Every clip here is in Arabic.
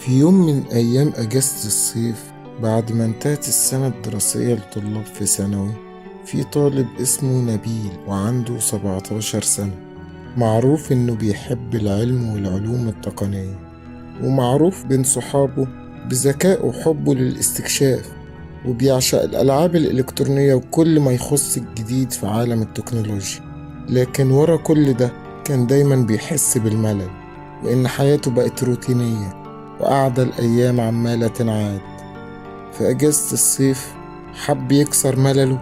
في يوم من أيام أجازة الصيف، بعد ما انتهت السنة الدراسية لطلاب في ثانوي، في طالب اسمه نبيل وعنده 17 سنة. معروف إنه بيحب العلم والعلوم التقنية، ومعروف بين صحابه بذكائه وحبه للاستكشاف، وبيعشق الألعاب الإلكترونية وكل ما يخص الجديد في عالم التكنولوجيا. لكن ورا كل ده كان دايما بيحس بالملل، وإن حياته بقت روتينية وقعدة الأيام عمالة تنعاد. في أجازة الصيف حب يكسر ملله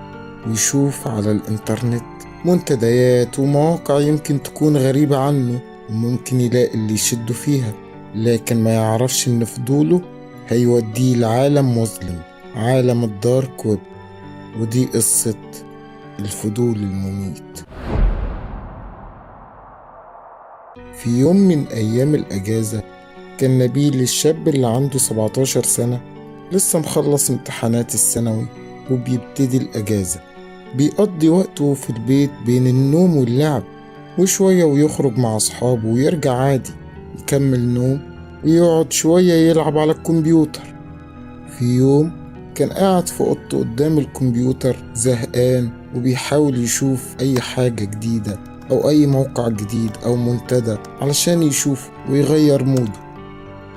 ويشوف على الإنترنت منتديات ومواقع يمكن تكون غريبة عنه، وممكن يلاقي اللي يشده فيها، لكن ما يعرفش إن فضوله هيوديه لعالم مظلم، عالم الدارك ويب. ودي قصة الفضول المميت. في يوم من أيام الأجازة، كان نبيل الشاب اللي عنده 17 سنة لسه مخلص امتحانات الثانوي وبيبتدي الأجازة. بيقضي وقته في البيت بين النوم واللعب، وشوية ويخرج مع أصحابه ويرجع عادي يكمل نوم ويقعد شوية يلعب على الكمبيوتر. في يوم كان قاعد في أوضته قدام الكمبيوتر زهقان، وبيحاول يشوف أي حاجة جديدة أو أي موقع جديد أو منتدى علشان يشوف ويغير موده.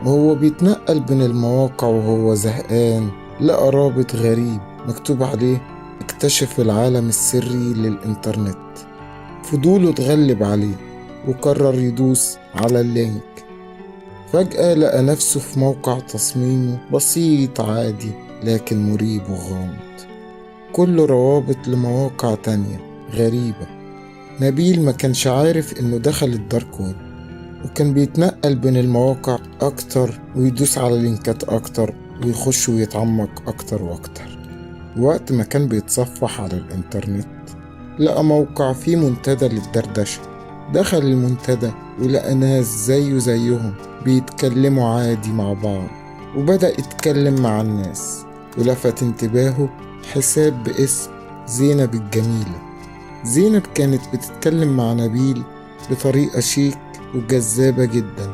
وهو بيتنقل بين المواقع وهو زهقان، لقى رابط غريب مكتوب عليه اكتشف العالم السري للإنترنت. فضوله اتغلب عليه وقرر يدوس على اللينك. فجأة لقى نفسه في موقع تصميمه بسيط عادي، لكن مريب وغامض، كله روابط لمواقع تانية غريبة. نبيل ما كانش عارف إنه دخل الدارك ويب، وكان بيتنقل بين المواقع أكتر ويدوس على لينكات أكتر ويخش ويتعمق أكتر وأكتر. وقت ما كان بيتصفح على الإنترنت لقى موقع فيه منتدى للدردشة. دخل المنتدى ولقى ناس زيه زيهم بيتكلموا عادي مع بعض، وبدأ يتكلم مع الناس. ولفت انتباهه حساب باسم زينب الجميلة. زينب كانت بتتكلم مع نبيل بطريقة شيك وجذابة جدا،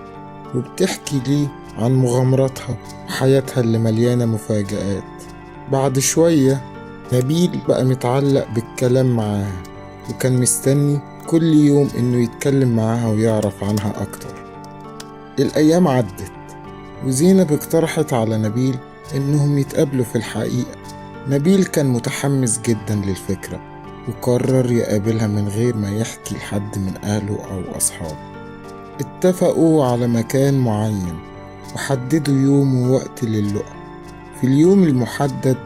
وبتحكي ليه عن مغامراتها وحياتها اللي مليانة مفاجآت. بعد شوية نبيل بقى متعلق بالكلام معاها، وكان مستني كل يوم إنه يتكلم معاها ويعرف عنها أكتر. الأيام عدت، وزينب اقترحت على نبيل إنهم يتقابلوا في الحقيقة. نبيل كان متحمس جدا للفكرة، وقرر يقابلها من غير ما يحكي لحد من أهله أو أصحابه. اتفقوا على مكان معين وحددوا يوم ووقت للقاء. في اليوم المحدد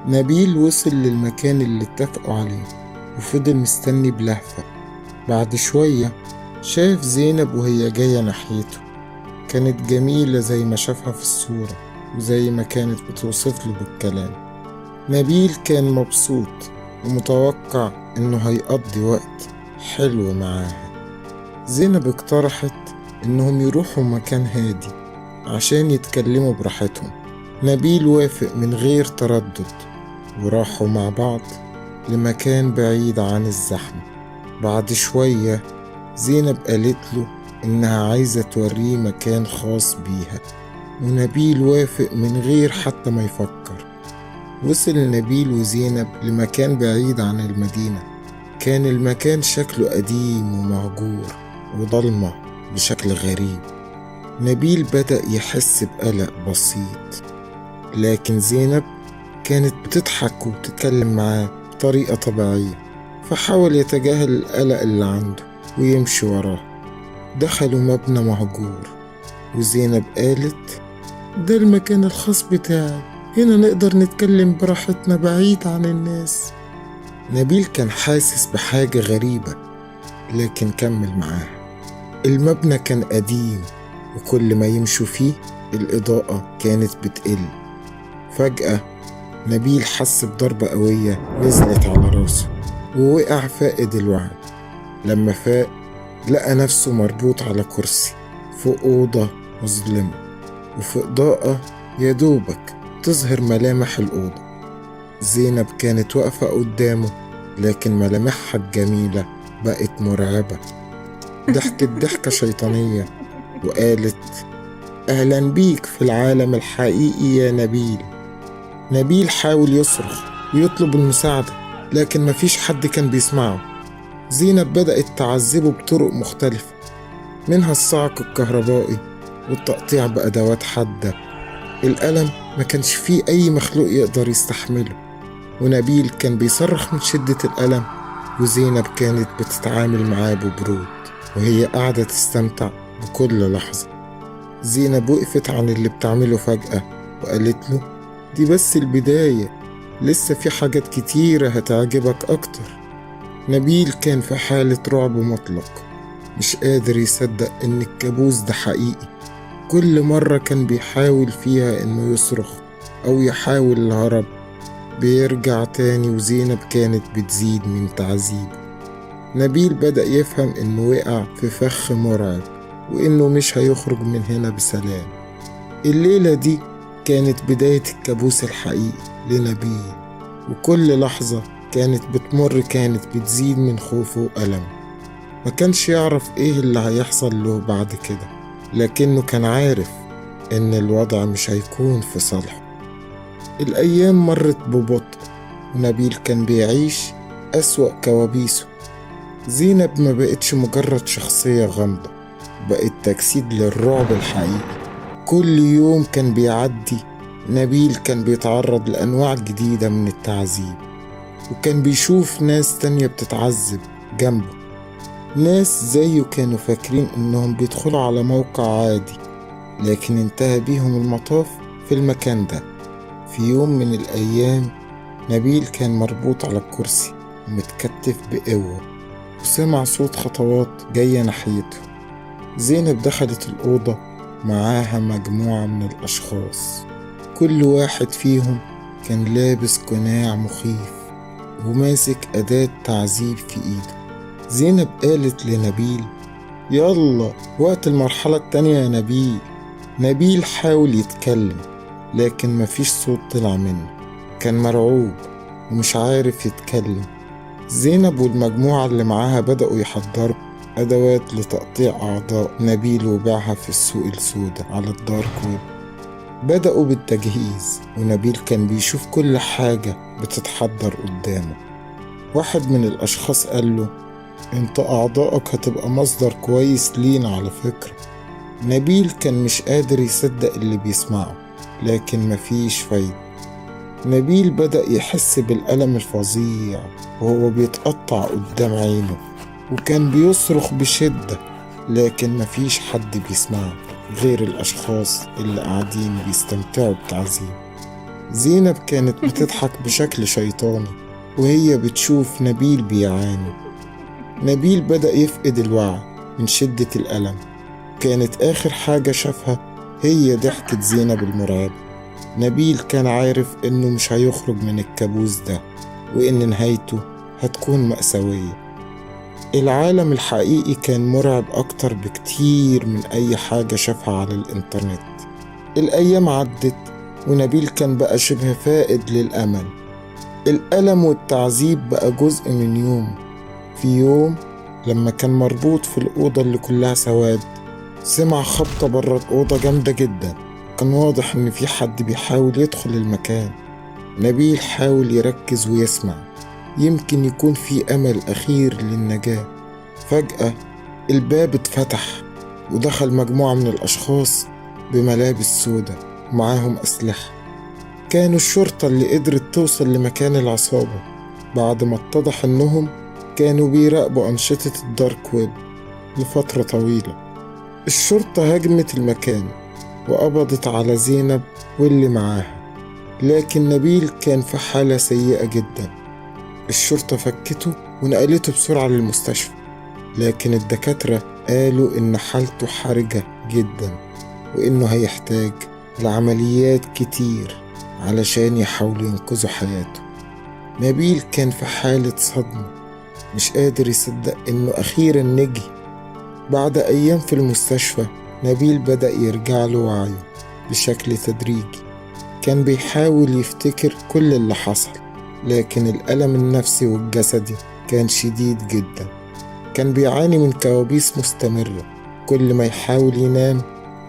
نبيل وصل للمكان اللي اتفقوا عليه وفضل مستني بلهفة. بعد شوية شاف زينب وهي جاية ناحيته. كانت جميلة زي ما شافها في الصورة وزي ما كانت بتوصف له بالكلام. نبيل كان مبسوط ومتوقع إنه هيقضي وقت حلو معاها. زينب اقترحت إنهم يروحوا مكان هادي عشان يتكلموا براحتهم. نبيل وافق من غير تردد، وراحوا مع بعض لمكان بعيد عن الزحمة. بعد شوية زينب قالت له إنها عايزة توريه مكان خاص بيها، ونبيل وافق من غير حتى ما يفكر. وصل نبيل وزينب لمكان بعيد عن المدينة. كان المكان شكله قديم ومهجور وضلمة بشكل غريب. نبيل بدأ يحس بقلق بسيط، لكن زينب كانت بتضحك وبتتكلم معاه بطريقة طبيعية، فحاول يتجاهل القلق اللي عنده ويمشي وراه. دخلوا مبنى مهجور، وزينب قالت ده المكان الخاص بتاعي، هنا نقدر نتكلم براحتنا بعيد عن الناس. نبيل كان حاسس بحاجة غريبة، لكن كمل معاها. المبنى كان قديم، وكل ما يمشوا فيه الإضاءة كانت بتقل. فجأة نبيل حس بضربة قوية نزلت على راسه، ووقع فاقد الوعي. لما فاق لقى نفسه مربوط على كرسي في أوضة مظلمة، وفي إضاءة يدوبك تظهر ملامح الأوضة. زينب كانت واقفة قدامه، لكن ملامحها الجميلة بقت مرعبة. ضحكت ضحكة شيطانية وقالت أهلا بيك في العالم الحقيقي يا نبيل. نبيل حاول يصرخ ويطلب المساعدة، لكن مفيش حد كان بيسمعه. زينب بدأت تعذبه بطرق مختلفة، منها الصعق الكهربائي والتقطيع بأدوات حادة. الألم ما كانش فيه أي مخلوق يقدر يستحمله، ونبيل كان بيصرخ من شدة الألم، وزينب كانت بتتعامل معاه ببرود وهي قاعدة تستمتع بكل لحظة. زينب وقفت عن اللي بتعمله فجأة وقالت له: دي بس البداية، لسه في حاجات كتيرة هتعجبك أكتر. نبيل كان في حالة رعب مطلق، مش قادر يصدق إن الكابوس ده حقيقي. كل مرة كان بيحاول فيها إنه يصرخ أو يحاول الهرب بيرجع تاني، وزينب كانت بتزيد من تعذيبه. نبيل بدأ يفهم إنه وقع في فخ مرعب وإنه مش هيخرج من هنا بسلام. الليلة دي كانت بداية الكابوس الحقيقي لنبيل، وكل لحظة كانت بتمر كانت بتزيد من خوفه وألمه. ما كانش يعرف إيه اللي هيحصل له بعد كده، لكنه كان عارف إن الوضع مش هيكون في صالحه. الأيام مرت ببطء، ونبيل كان بيعيش أسوأ كوابيسه. زينب ما بقتش مجرد شخصية غامضة، بقت تجسيد للرعب الحقيقي. كل يوم كان بيعدي نبيل كان بيتعرض لأنواع جديدة من التعذيب، وكان بيشوف ناس تانية بتتعذب جنبه. ناس زيه كانوا فاكرين إنهم بيدخلوا على موقع عادي، لكن انتهى بيهم المطاف في المكان ده. في يوم من الأيام نبيل كان مربوط على الكرسي ومتكتف بقوة، وسمع صوت خطوات جاية ناحيته. زينب دخلت الأوضة، معاها مجموعة من الأشخاص، كل واحد فيهم كان لابس قناع مخيف وماسك أداة تعذيب في إيده. زينب قالت لنبيل: يلا وقت المرحلة التانية يا نبيل. نبيل حاول يتكلم، لكن مفيش صوت طلع منه، كان مرعوب ومش عارف يتكلم. زينب والمجموعة اللي معاها بدأوا يحضروا أدوات لتقطيع أعضاء نبيل وبيعها في السوق السوداء على الدارك ويب. بدأوا بالتجهيز، ونبيل كان بيشوف كل حاجة بتتحضر قدامه. واحد من الأشخاص قال له: انت أعضائك هتبقى مصدر كويس لينا على فكرة. نبيل كان مش قادر يصدق اللي بيسمعه، لكن مفيش فايدة. نبيل بدأ يحس بالألم الفظيع وهو بيتقطع قدام عينه، وكان بيصرخ بشدة، لكن مفيش حد بيسمعه غير الأشخاص اللي قاعدين بيستمتعوا بالتعذيب. زينب كانت بتضحك بشكل شيطاني وهي بتشوف نبيل بيعاني. نبيل بدأ يفقد الوعي من شدة الألم. كانت آخر حاجة شافها هي ضحكة زينب المرعبة. نبيل كان عارف إنه مش هيخرج من الكابوس ده، وإن نهايته هتكون مأساوية. العالم الحقيقي كان مرعب أكتر بكتير من أي حاجة شافها على الإنترنت. الأيام عدت، ونبيل كان بقى شبه فائد للأمل. الألم والتعذيب بقى جزء من يوم. في يوم لما كان مربوط في الأوضة اللي كلها سواد، سمع خبطة برا الأوضة جامدة جدا. كان واضح إن في حد بيحاول يدخل المكان. نبيل حاول يركز ويسمع، يمكن يكون في أمل أخير للنجاة. فجأة الباب اتفتح، ودخل مجموعة من الأشخاص بملابس سودة ومعاهم أسلحة. كانوا الشرطة اللي قدرت توصل لمكان العصابة بعد ما اتضح إنهم كانوا بيراقبوا أنشطة الدارك ويب لفترة طويلة. الشرطة هاجمت المكان وقبضت على زينب واللي معاها، لكن نبيل كان في حالة سيئة جدا. الشرطة فكته ونقلته بسرعة للمستشفى، لكن الدكاترة قالوا إن حالته حرجة جدا وإنه هيحتاج لعمليات كتير علشان يحاولوا ينقذوا حياته. نبيل كان في حالة صدمة، مش قادر يصدق إنه أخيرا نجي. بعد أيام في المستشفى، نبيل بدأ يرجع له وعيه بشكل تدريجي. كان بيحاول يفتكر كل اللي حصل، لكن الألم النفسي والجسدي كان شديد جدا. كان بيعاني من كوابيس مستمرة. كل ما يحاول ينام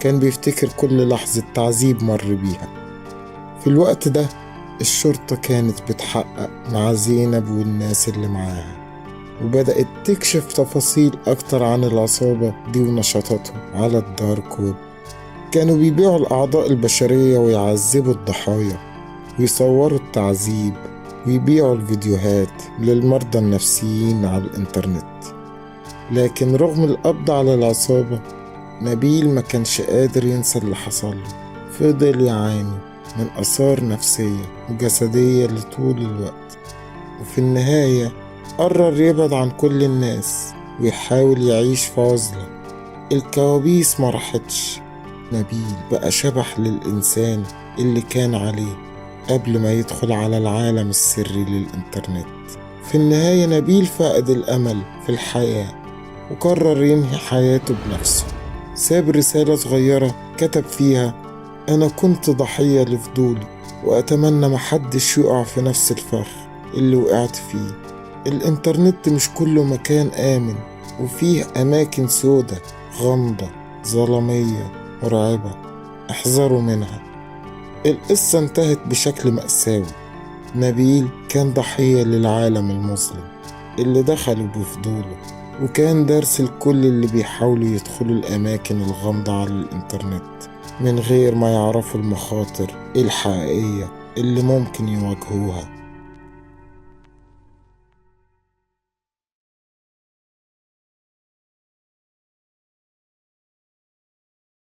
كان بيفتكر كل لحظة تعذيب مر بيها. في الوقت ده الشرطة كانت بتحقق مع زينب والناس اللي معاها، وبدأت تكشف تفاصيل أكتر عن العصابة دي ونشاطاتهم على الدارك ويب. كانوا بيبيعوا الأعضاء البشرية ويعذبوا الضحايا ويصوروا التعذيب ويبيعوا الفيديوهات للمرضى النفسيين على الإنترنت. لكن رغم القبض على العصابة، نبيل ما كانش قادر ينسى اللي حصله. فضل يعاني من آثار نفسية وجسدية لطول الوقت، وفي النهاية قرر يبعد عن كل الناس ويحاول يعيش في عزلة. الكوابيس ما راحتش، نبيل بقى شبح للإنسان اللي كان عليه قبل ما يدخل على العالم السري للإنترنت. في النهاية نبيل فقد الأمل في الحياة وقرر ينهي حياته بنفسه. ساب رسالة صغيرة كتب فيها: أنا كنت ضحية لفضولي، وأتمنى محدش يقع في نفس الفخ اللي وقعت فيه. الإنترنت مش كله مكان آمن، وفيه أماكن سودة غامضة ظلامية مرعبة، احذروا منها. القصة انتهت بشكل مأساوي. نبيل كان ضحية للعالم المظلم اللي دخلوا بفضوله، وكان درس لكل اللي بيحاولوا يدخلوا الأماكن الغامضة على الإنترنت من غير ما يعرفوا المخاطر الحقيقية اللي ممكن يواجهوها.